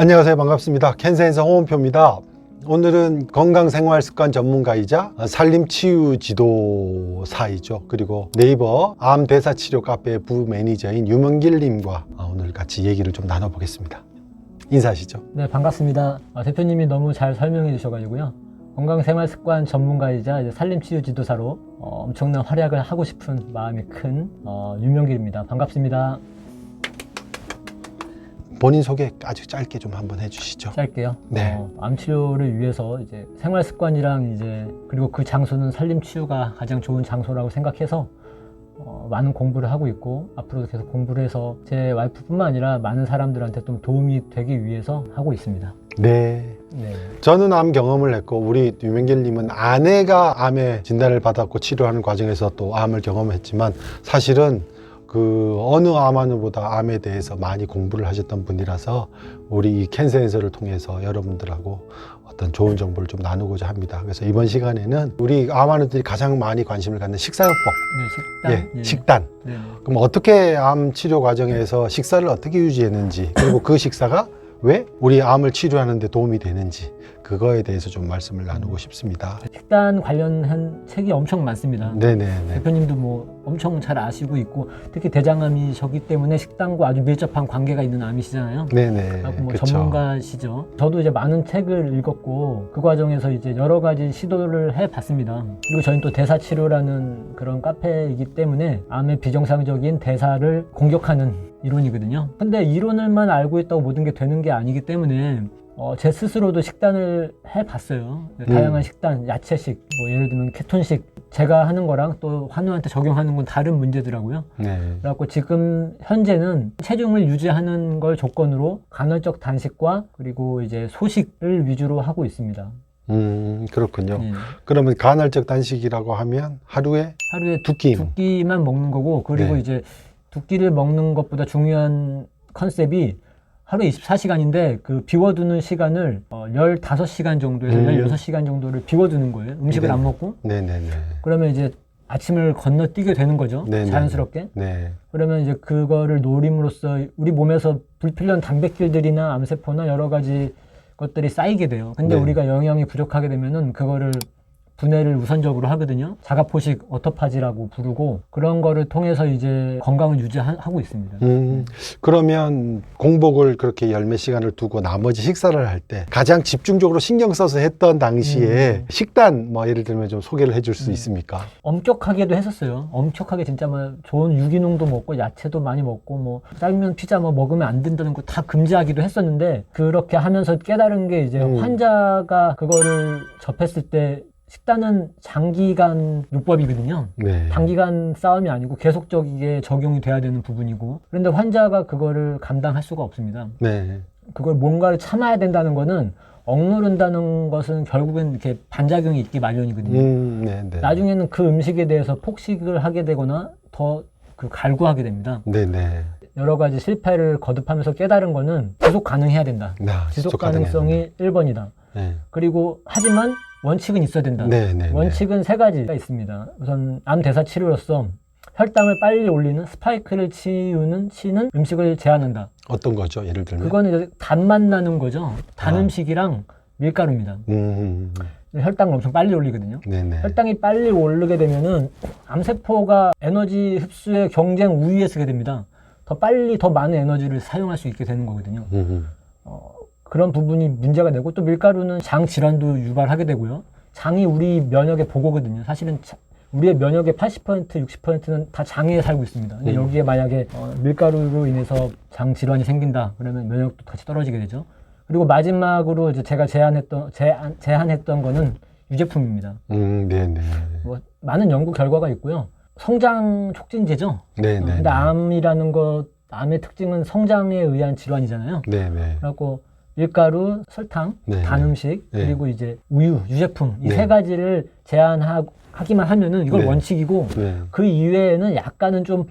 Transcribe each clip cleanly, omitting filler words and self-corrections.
안녕하세요. 반갑습니다. 캔센서 홍원표입니다. 오늘은 건강생활습관 전문가이자 살림치유지도사이죠. 그리고 네이버 암대사치료 카페 부매니저인 유명길님과 오늘 같이 얘기를 좀 나눠보겠습니다. 인사하시죠. 네, 반갑습니다. 대표님이 너무 잘 설명해 주셔가지고요. 건강생활습관 전문가이자 이제 살림치유지도사로 엄청난 활약을 하고 싶은 마음이 큰 유명길입니다. 반갑습니다. 본인 소개 아주 짧게 좀 한번 해주시죠. 짧게요. 네. 암 치료를 위해서 이제 생활습관이랑 이제 그리고 그 장소는 살림치유가 가장 좋은 장소라고 생각해서 많은 공부를 하고 있고 앞으로도 계속 공부를 해서 제 와이프뿐만 아니라 많은 사람들한테 좀 도움이 되기 위해서 하고 있습니다. 네. 네. 저는 암 경험을 했고 우리 유명길님은 아내가 암에 진단을 받았고 치료하는 과정에서 또 암을 경험했지만 사실은 그 어느 암환보다 암에 대해서 많이 공부를 하셨던 분이라서 우리 이 캔센서를 통해서 여러분들하고 어떤 좋은 정보를 좀 나누고자 합니다. 그래서 이번 시간에는 우리 암환들이 가장 많이 관심을 갖는 식사요법, 네, 식단. 식단. 네. 그럼 어떻게 암 치료 과정에서 식사를 어떻게 유지했는지, 그리고 그 식사가 왜 우리 암을 치료하는 데 도움이 되는지, 그거에 대해서 좀 말씀을 나누고 싶습니다. 식단 관련한 책이 엄청 많습니다. 네네네. 대표님도 뭐 엄청 잘 아시고 있고 특히 대장암이셨기 때문에 식단과 아주 밀접한 관계가 있는 암이시잖아요. 네네. 뭐 그쵸. 전문가시죠. 저도 이제 많은 책을 읽었고 그 과정에서 이제 여러 가지 시도를 해봤습니다. 그리고 저희는 또 대사치료라는 그런 카페이기 때문에 암의 비정상적인 대사를 공격하는 이론이거든요. 근데 이론을만 알고 있다고 모든 게 되는 게 아니기 때문에 제 스스로도 식단을 해봤어요. 다양한 식단, 야채식, 뭐 예를 들면 케톤식, 제가 하는 거랑 또 환우한테 적용하는 건 다른 문제더라고요. 네. 그래갖고 지금 현재는 체중을 유지하는 걸 조건으로 간헐적 단식과 그리고 이제 소식을 위주로 하고 있습니다. 그렇군요. 네. 그러면 간헐적 단식이라고 하면 하루에 두 끼만 먹는 거고, 그리고 네. 이제 두 끼를 먹는 것보다 중요한 컨셉이 하루에 24시간인데 그 비워두는 시간을 15시간 정도에서 16시간 정도를 비워두는 거예요. 음식을 네. 안 먹고. 네네네. 그러면 이제 아침을 건너뛰게 되는 거죠. 네네. 자연스럽게. 네. 그러면 이제 그거를 노림으로써 우리 몸에서 불필요한 단백질들이나 암세포나 여러 가지 것들이 쌓이게 돼요. 근데 네. 우리가 영양이 부족하게 되면은 그거를 분해를 우선적으로 하거든요. 자가포식 오토파지라고 부르고 그런 거를 통해서 이제 건강을 유지하고 있습니다. 그러면 공복을 그렇게 열 몇 시간을 두고 나머지 식사를 할 때 가장 집중적으로 신경 써서 했던 당시에 식단 뭐 예를 들면 좀 소개를 해줄 수 있습니까? 엄격하게도 했었어요. 엄격하게 진짜 뭐 좋은 유기농도 먹고 야채도 많이 먹고 뭐 짜장면 피자 뭐 먹으면 안 된다는 거 다 금지하기도 했었는데 그렇게 하면서 깨달은 게 이제 환자가 그거를 접했을 때 식단은 장기간 요법이거든요. 네. 단기간 싸움이 아니고 계속적이게 적용이 돼야 되는 부분이고 그런데 환자가 그거를 감당할 수가 없습니다. 네. 그걸 뭔가를 참아야 된다는 거는 억누른다는 것은 결국엔 이렇게 반작용이 있기 마련이거든요. 네. 네. 나중에는 그 음식에 대해서 폭식을 하게 되거나 더 갈구하게 됩니다. 네네. 여러 가지 실패를 거듭하면서 깨달은 거는 지속 가능해야 된다. 지속 가능성이 1번이다. 네. 그리고 하지만 원칙은 있어야 된다. 네네. 원칙은 세 가지가 있습니다. 우선 암 대사 치료로서 혈당을 빨리 올리는 스파이크를 치는 음식을 제한한다. 어떤 거죠? 예를 들면? 그거는 이제 단맛 나는 거죠. 단 음식이랑 밀가루입니다. 혈당을 엄청 빨리 올리거든요. 네네. 혈당이 빨리 오르게 되면은 암세포가 에너지 흡수의 경쟁 우위에 서게 됩니다. 더 빨리 더 많은 에너지를 사용할 수 있게 되는 거거든요. 그런 부분이 문제가 되고 또 밀가루는 장 질환도 유발하게 되고요. 장이 우리 면역의 보고거든요. 사실은 우리의 면역의 80%, 60%는 다 장에 살고 있습니다. 근데 여기에 만약에 밀가루로 인해서 장 질환이 생긴다. 그러면 면역도 같이 떨어지게 되죠. 그리고 마지막으로 이제 제가 제안했던 거는 유제품입니다. 네네. 뭐 많은 연구 결과가 있고요. 성장 촉진제죠. 네네. 근데 암의 특징은 성장에 의한 질환이잖아요. 네네. 그래갖고 밀가루, 설탕, 네. 단 음식, 네. 그리고 이제 우유, 유제품 이 네. 세 가지를 제한하기만 하면은 이건 네. 원칙이고 네. 그 이외에는 약간은 좀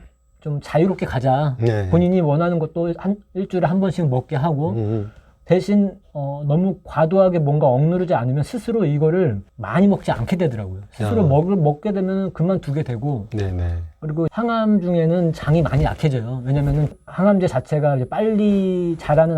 자유롭게 가자. 네. 본인이 원하는 것도 일주일에 한 번씩 먹게 하고 대신 너무 과도하게 뭔가 억누르지 않으면 스스로 이거를 많이 먹지 않게 되더라고요. 스스로 먹게 되면 그만두게 되고 네네. 그리고 항암 중에는 장이 많이 약해져요. 왜냐면은 항암제 자체가 이제 빨리 자라는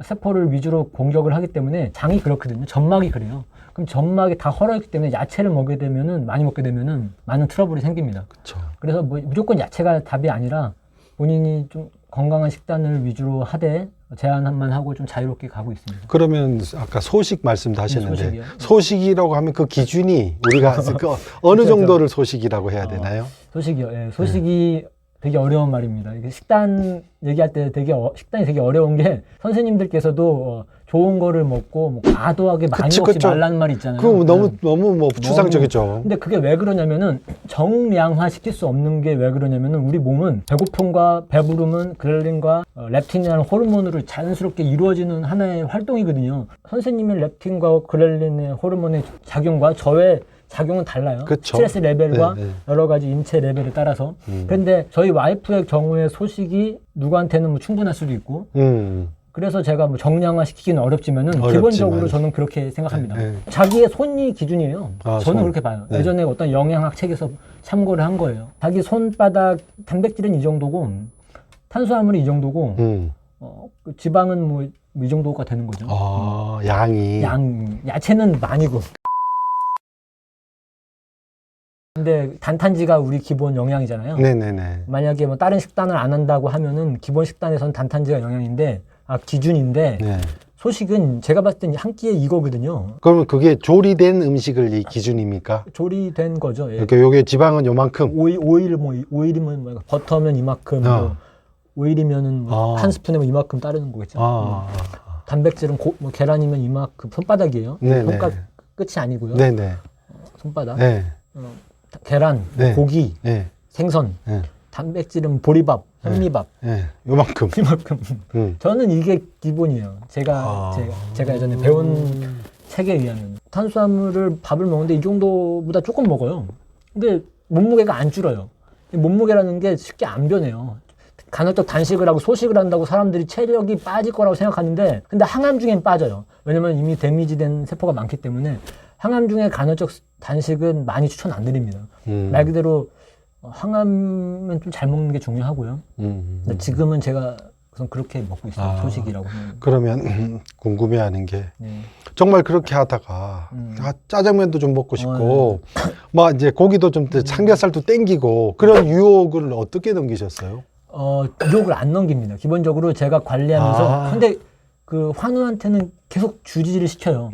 세포를 위주로 공격을 하기 때문에 장이 그렇거든요. 점막이 그래요. 그럼 점막이 다 헐어있기 때문에 야채를 먹게 되면은 많이 먹게 되면은 많은 트러블이 생깁니다. 그렇죠. 그래서 뭐 무조건 야채가 답이 아니라 본인이 좀 건강한 식단을 위주로 하되 제한만 하고 좀 자유롭게 가고 있습니다. 그러면 아까 소식 말씀도 하셨는데 소식이요? 소식이라고 하면 그 기준이 우리가 그 어느 그렇죠. 정도를 소식이라고 해야 되나요? 소식이요. 예, 소식이 되게 어려운 말입니다. 이게 식단 얘기할 때 식단이 되게 어려운 게 선생님들께서도 좋은 거를 먹고 뭐 과도하게 많이 그치, 먹지 그쵸. 말라는 말이 있잖아요. 그거 너무 네. 뭐 추상적이죠. 근데 그게 왜 그러냐면은 정량화 시킬 수 없는 게 왜 그러냐면은 우리 몸은 배고픔과 배부름은 그렐린과 렙틴이라는 호르몬으로 자연스럽게 이루어지는 하나의 활동이거든요. 선생님의 렙틴과 그렐린의 호르몬의 작용과 저의 작용은 달라요. 그쵸. 스트레스 레벨과 네, 네. 여러 가지 인체 레벨에 따라서. 그런데 저희 와이프의 경우에 소식이 누구한테는 뭐 충분할 수도 있고 그래서 제가 뭐 정량화 시키기는 어렵지만은 기본적으로 저는 그렇게 생각합니다. 네. 자기의 손이 기준이에요. 아, 저는 손. 그렇게 봐요. 네. 예전에 어떤 영양학 책에서 참고를 한 거예요. 자기 손바닥 단백질은 이 정도고 탄수화물이 이 정도고 그 지방은 뭐 이 정도가 되는 거죠. 양이. 야채는 많이고. 근데 단탄지가 우리 기본 영양이잖아요. 네네네. 만약에 뭐 다른 식단을 안 한다고 하면은 기본 식단에서는 단탄지가 기준인데 네. 소식은 제가 봤을 땐 한 끼에 이거거든요. 그러면 그게 조리된 음식을 이 기준입니까? 조리된 거죠. 예. 그러니까 요게 지방은 요만큼. 오일이면 뭐 버터면 이만큼, 뭐 오일이면은 뭐 한 스푼에 뭐 이만큼 따르는 거겠죠. 단백질은 뭐 계란이면 이만큼 손바닥이에요. 네네. 손가락 끝이 아니고요. 네네. 손바닥. 네. 계란, 네. 고기, 네. 생선. 네. 단백질은 보리밥, 현미밥. 네. 요만큼. 이만큼. 저는 이게 기본이에요. 제가 예전에 배운 책에 의하면 탄수화물을 밥을 먹는데 이 정도보다 조금 먹어요. 근데 몸무게가 안 줄어요. 몸무게라는 게 쉽게 안 변해요. 간헐적 단식을 하고 소식을 한다고 사람들이 체력이 빠질 거라고 생각하는데 근데 항암 중엔 빠져요. 왜냐면 이미 데미지된 세포가 많기 때문에 항암 중에 간헐적 단식은 많이 추천 안 드립니다. 말 그대로 항암은 좀 잘 먹는 게 중요하고요. 근데 지금은 제가 우선 그렇게 먹고 있어요. 소식이라고. 그러면 궁금해하는 게 네. 정말 그렇게 하다가 짜장면도 좀 먹고 싶고 막 이제 고기도 좀 삼겹살도 땡기고 그런 유혹을 어떻게 넘기셨어요? 유혹을 안 넘깁니다. 기본적으로 제가 관리하면서 근데 그 환우한테는 계속 주지를 시켜요.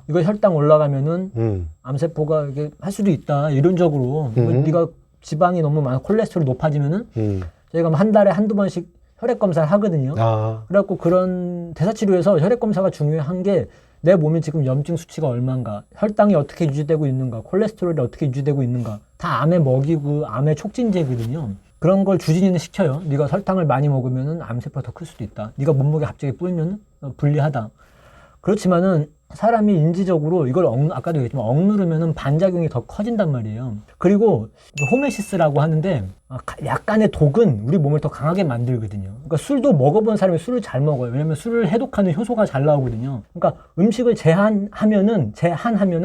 이거 혈당 올라가면은 암세포가 이게 할 수도 있다. 이론적으로 네가 지방이 너무 많아 콜레스테롤이 높아지면은 저희가 뭐 한 달에 한두 번씩 혈액 검사를 하거든요. 그래갖고 그런 대사치료에서 혈액 검사가 중요한 게 내 몸이 지금 염증 수치가 얼마인가, 혈당이 어떻게 유지되고 있는가, 콜레스테롤이 어떻게 유지되고 있는가 다 암에 먹이고 암의 촉진제거든요. 그런 걸 주진이는 시켜요. 네가 설탕을 많이 먹으면은 암세포가 더 클 수도 있다. 네가 몸무게 갑자기 불면 불리하다. 그렇지만은 사람이 인지적으로 이걸 아까도 얘기했지만 억누르면은 반작용이 더 커진단 말이에요. 그리고 호메시스라고 하는데 약간의 독은 우리 몸을 더 강하게 만들거든요. 그러니까 술도 먹어본 사람이 술을 잘 먹어요. 왜냐면 술을 해독하는 효소가 잘 나오거든요. 그러니까 음식을 제한하면은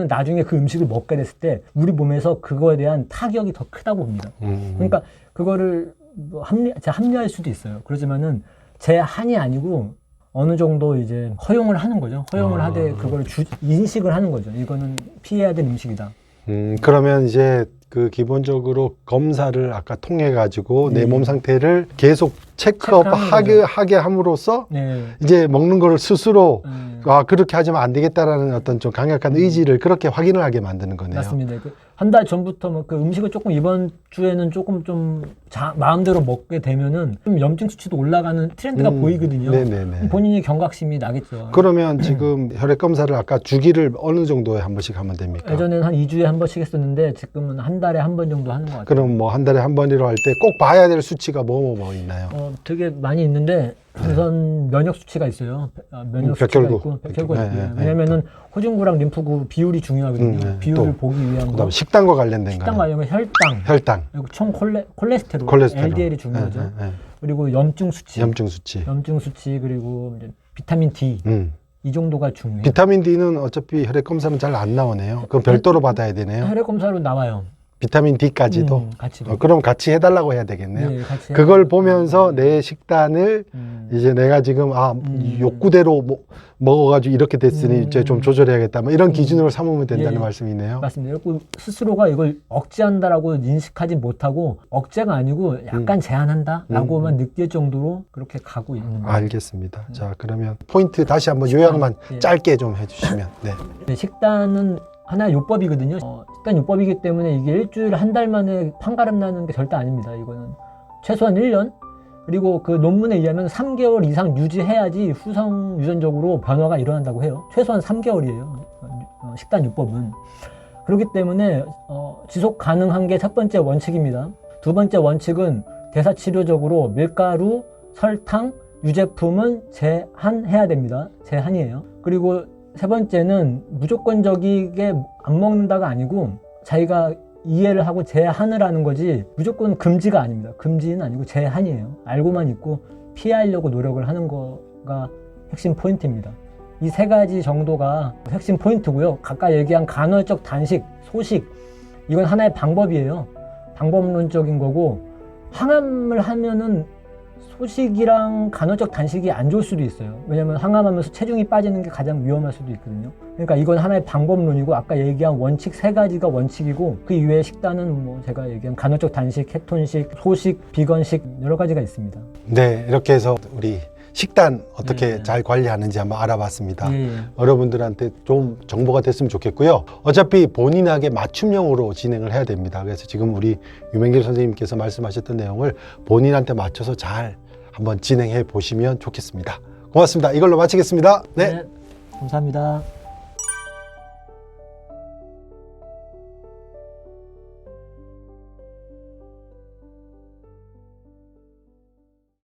나중에 그 음식을 먹게 됐을 때 우리 몸에서 그거에 대한 타격이 더 크다고 봅니다. 그러니까 그거를 뭐 합리화할 수도 있어요. 그렇지만은 제한이 아니고 어느 정도 이제 허용을 하는 거죠. 허용을 하되 그걸 인식을 하는 거죠. 이거는 피해야 될 음식이다. 그러면 이제 그 기본적으로 검사를 아까 통해 가지고 내 몸 상태를 계속 체크하게 함으로써 이제 먹는 거를 스스로 그렇게 하지면 안 되겠다라는 어떤 좀 강력한 의지를 그렇게 확인을 하게 만드는 거네요. 맞습니다. 한 달 전부터 뭐 그 음식을 조금 이번 주에는 조금 좀 마음대로 먹게 되면은 좀 염증 수치도 올라가는 트렌드가 보이거든요. 네네네. 본인이 경각심이 나겠죠. 그러면 지금 혈액 검사를 아까 주기를 어느 정도에 한 번씩 하면 됩니까? 예전에는 한 2주에 한 번씩 했었는데 지금은 한 달에 한 번 정도 하는 것 같아요. 그럼 뭐 한 달에 한 번이라 할 때 꼭 봐야 될 수치가 뭐 있나요? 되게 많이 있는데 우선 면역 수치가 있어요. 면역 수치가 있고 백혈구 있고요. 왜냐면은 호중구랑 림프구 비율이 중요하거든요. 비율을 보기 위한 거. 식단과 관련된 식단 관련된 혈당. 그리고 총 콜레스테롤. LDL이 중요하죠. 그리고 염증 수치. 염증 수치. 그리고 이제 비타민 D 음. 이 정도가 중요해요. 비타민 D는 어차피 혈액 검사는 잘 안 나오네요. 그럼 별도로 받아야 되네요. 혈액 검사로 나와요. 비타민 D까지도. 같이. 그럼 같이 해달라고 해야 되겠네요. 네, 같이 그걸 해야 보면서 내 식단을 이제 내가 지금 욕구대로 먹어가지고 이렇게 됐으니 이제 좀 조절해야겠다. 뭐 이런 기준으로 삼으면 된다는 예, 예. 말씀이네요. 맞습니다. 그리고 스스로가 이걸 억제한다라고 인식하지 못하고 억제가 아니고 약간 제한한다라고만 느낄 정도로 그렇게 가고 있는 거예요. 알겠습니다. 자, 그러면 포인트 다시 한번 요약만 예. 짧게 좀 해주시면. 네. 네, 식단은 하나의 요법이거든요. 식단 요법이기 때문에 이게 일주일 한 달 만에 판가름 나는 게 절대 아닙니다. 이거는 최소한 1년 그리고 그 논문에 의하면 3개월 이상 유지해야지 후성 유전적으로 변화가 일어난다고 해요. 최소한 3개월이에요. 식단 요법은. 그렇기 때문에 지속 가능한 게 첫 번째 원칙입니다. 두 번째 원칙은 대사치료적으로 밀가루, 설탕, 유제품은 제한해야 됩니다. 제한이에요. 그리고 세 번째는 무조건적이게 안 먹는다가 아니고 자기가 이해를 하고 제한을 하는 거지 무조건 금지가 아닙니다. 금지는 아니고 제한이에요. 알고만 있고 피하려고 노력을 하는 거가 핵심 포인트입니다. 이 세 가지 정도가 핵심 포인트고요. 각각 얘기한 간헐적 단식, 소식 이건 하나의 방법이에요. 방법론적인 거고 항암을 하면은 소식이랑 간헐적 단식이 안 좋을 수도 있어요. 왜냐면 항암하면서 체중이 빠지는 게 가장 위험할 수도 있거든요. 그러니까 이건 하나의 방법론이고 아까 얘기한 원칙 세 가지가 원칙이고 그 이외의 식단은 뭐 제가 얘기한 간헐적 단식, 케톤식, 소식, 비건식 여러 가지가 있습니다. 네, 이렇게 해서 우리 식단 어떻게 네. 잘 관리하는지 한번 알아봤습니다. 예. 여러분들한테 좀 정보가 됐으면 좋겠고요. 어차피 본인에게 맞춤형으로 진행을 해야 됩니다. 그래서 지금 우리 유명길 선생님께서 말씀하셨던 내용을 본인한테 맞춰서 잘 한번 진행해 보시면 좋겠습니다. 고맙습니다. 이걸로 마치겠습니다. 네. 감사합니다.